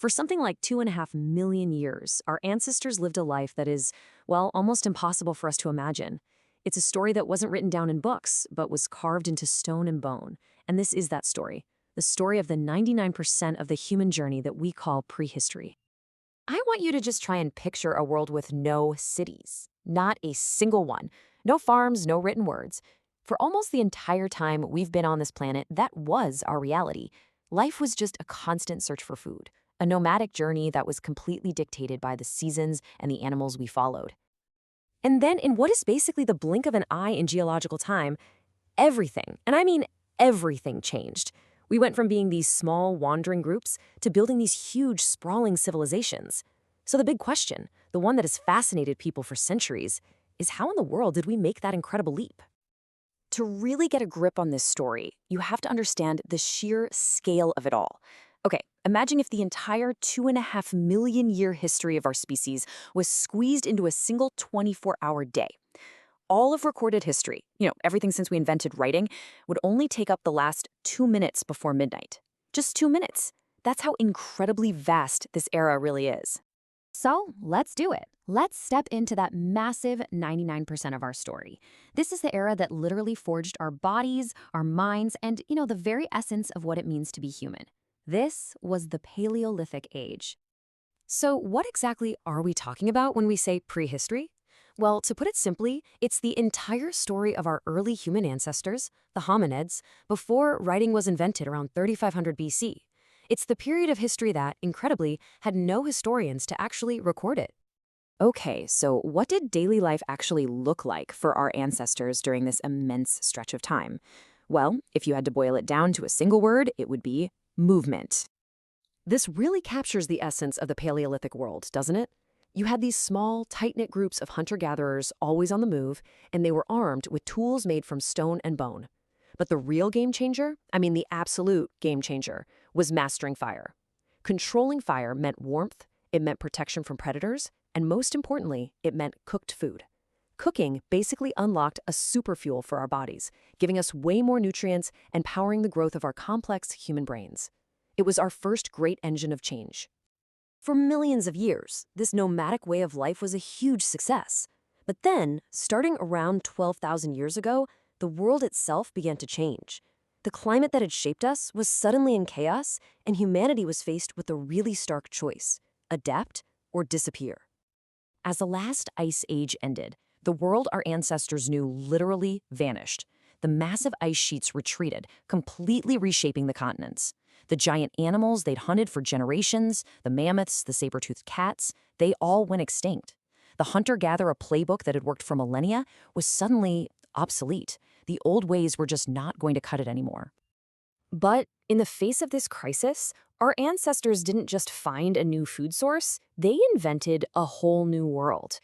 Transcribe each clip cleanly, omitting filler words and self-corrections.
For something like 2.5 million years, our ancestors lived a life that is, well, almost impossible for us to imagine. It's a story that wasn't written down in books, but was carved into stone and bone. And this is that story, the story of the 99% of the human journey that we call prehistory. I want you to just try and picture a world with no cities, not a single one, no farms, no written words. For almost the entire time we've been on this planet, that was our reality. Life was just a constant search for food, a nomadic journey that was completely dictated by the seasons and the animals we followed. And then, in what is basically the blink of an eye in geological time, everything, and I mean everything, changed. We went from being these small, wandering groups to building these huge, sprawling civilizations. So the big question, the one that has fascinated people for centuries, is how in the world did we make that incredible leap? To really get a grip on this story, you have to understand the sheer scale of it all. Okay, imagine if the entire 2.5 million-year history of our species was squeezed into a single 24-hour day. All of recorded history, everything since we invented writing, would only take up the last 2 minutes before midnight. Just 2 minutes. That's how incredibly vast this era really is. So let's do it. Let's step into that massive 99% of our story. This is the era that literally forged our bodies, our minds, and, the very essence of what it means to be human. This was the Paleolithic age. So what exactly are we talking about when we say prehistory? Well, to put it simply, it's the entire story of our early human ancestors, the hominids, before writing was invented around 3500 BC. It's the period of history that, incredibly, had no historians to actually record it. Okay, so what did daily life actually look like for our ancestors during this immense stretch of time? Well, if you had to boil it down to a single word, it would be movement. This really captures the essence of the Paleolithic world, doesn't it? You had these small, tight-knit groups of hunter-gatherers always on the move, and they were armed with tools made from stone and bone. But the real game changer, the absolute game changer, was mastering fire. Controlling fire meant warmth, it meant protection from predators, and most importantly, it meant cooked food. Cooking basically unlocked a superfuel for our bodies, giving us way more nutrients and powering the growth of our complex human brains. It was our first great engine of change. For millions of years, this nomadic way of life was a huge success. But then, starting around 12,000 years ago, the world itself began to change. The climate that had shaped us was suddenly in chaos, and humanity was faced with a really stark choice: adapt or disappear. As the last ice age ended, the world our ancestors knew literally vanished. The massive ice sheets retreated, completely reshaping the continents. The giant animals they'd hunted for generations, the mammoths, the saber-toothed cats, they all went extinct. The hunter-gatherer playbook that had worked for millennia was suddenly obsolete. The old ways were just not going to cut it anymore. But in the face of this crisis, our ancestors didn't just find a new food source, they invented a whole new world.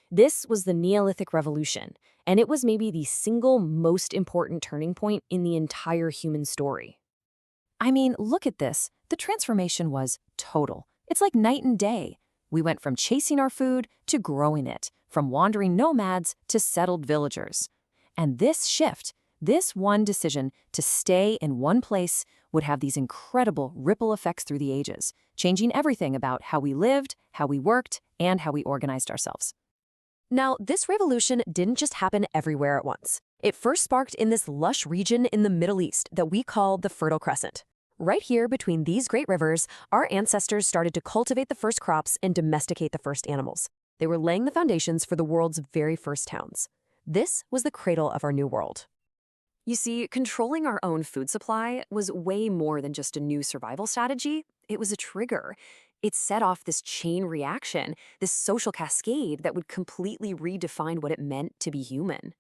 This was the Neolithic Revolution, and it was maybe the single most important turning point in the entire human story. Look at this. The transformation was total. It's like night and day. We went from chasing our food to growing it, from wandering nomads to settled villagers. And this shift, this one decision to stay in one place, would have these incredible ripple effects through the ages, changing everything about how we lived, how we worked, and how we organized ourselves. Now, this revolution didn't just happen everywhere at once. It first sparked in this lush region in the Middle East that we call the Fertile Crescent. Right here between these great rivers, our ancestors started to cultivate the first crops and domesticate the first animals. They were laying the foundations for the world's very first towns. This was the cradle of our new world. You see, controlling our own food supply was way more than just a new survival strategy. It was a trigger. It set off this chain reaction, this social cascade that would completely redefine what it meant to be human.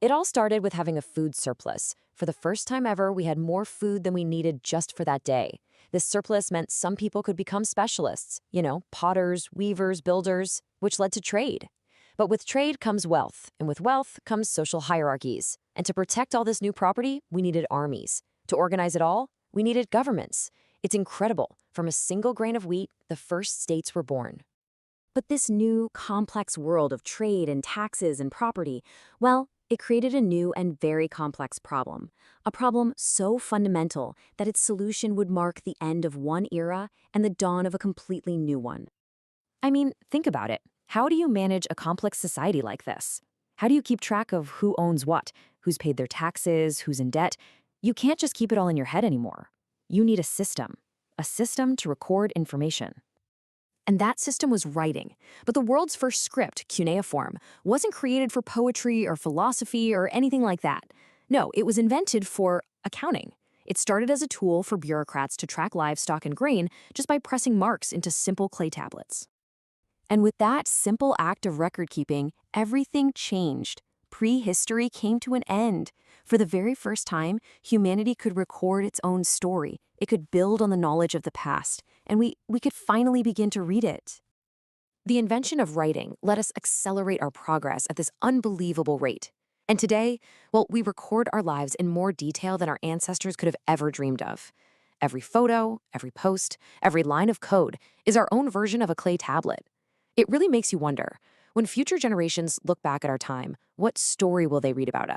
It all started with having a food surplus. For the first time ever, we had more food than we needed just for that day. This surplus meant some people could become specialists, potters, weavers, builders, which led to trade. But with trade comes wealth, and with wealth comes social hierarchies. And to protect all this new property, we needed armies. To organize it all, we needed governments. It's incredible. From a single grain of wheat, the first states were born. But this new, complex world of trade and taxes and property, well, It created a new and very complex problem, a problem so fundamental that its solution would mark the end of one era and the dawn of a completely new one. I mean, think about it. How do you manage a complex society like this? How do you keep track of who owns what, who's paid their taxes, who's in debt? You can't just keep it all in your head anymore. You need a system to record information. And that system was writing. But the world's first script, cuneiform, wasn't created for poetry or philosophy or anything like that. No, it was invented for accounting. It started as a tool for bureaucrats to track livestock and grain just by pressing marks into simple clay tablets. And with that simple act of record keeping, everything changed. Prehistory came to an end. For the very first time, humanity could record its own story. It could build on the knowledge of the past, and we could finally begin to read it. The invention of writing let us accelerate our progress at this unbelievable rate. And today, well, we record our lives in more detail than our ancestors could have ever dreamed of. Every photo, every post, every line of code is our own version of a clay tablet. It really makes you wonder, when future generations look back at our time, what story will they read about us?